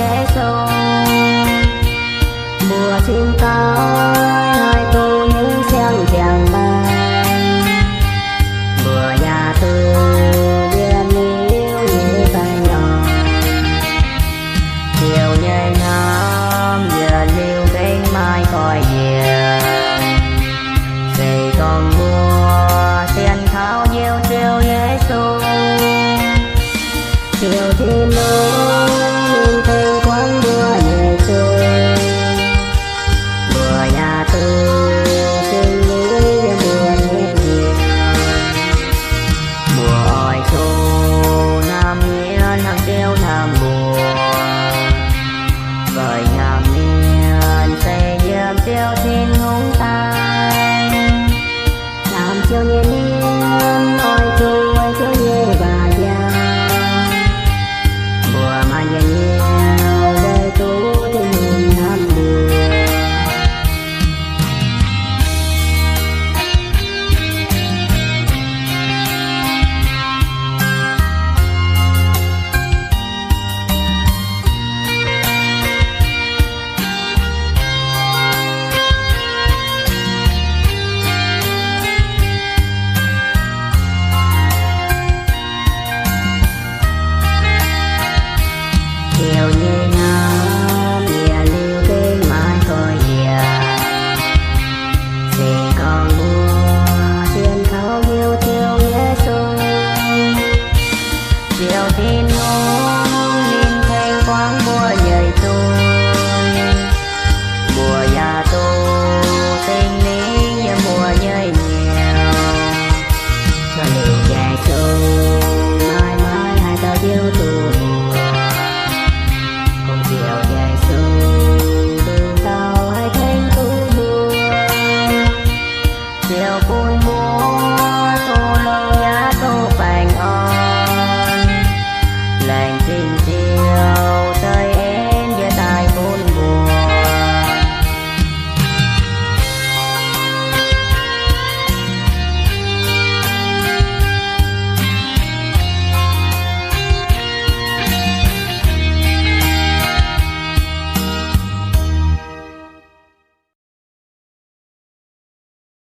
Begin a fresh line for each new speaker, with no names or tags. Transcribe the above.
Giêsu. Mùa chim tới hơi tu những sáng chàng bay, mùa nhà tư viên níu như tay nhỏ, chiều nhẹ ngắm giờ liêu cánh mai coi nhiều, dày còn mùa xiên tháo nhiều chiều Giêsu. Chiều thiên núi nhìn thấy quán mùa nhẹ trôi, mùa nhà tư tình lý mùa nhẹ nhiều, mùa ỏi thu nam nghĩa hàng tiêu nam mùa, vời ngàn niên xây dựng tiêu thiên hùng tai. Làm chiều nhẹ niên ỏi thu ỏi chiều nhẹ và già, mùa mà nhẹ nhiều đời tu tình hùng nam mùa. Chiều nhẹ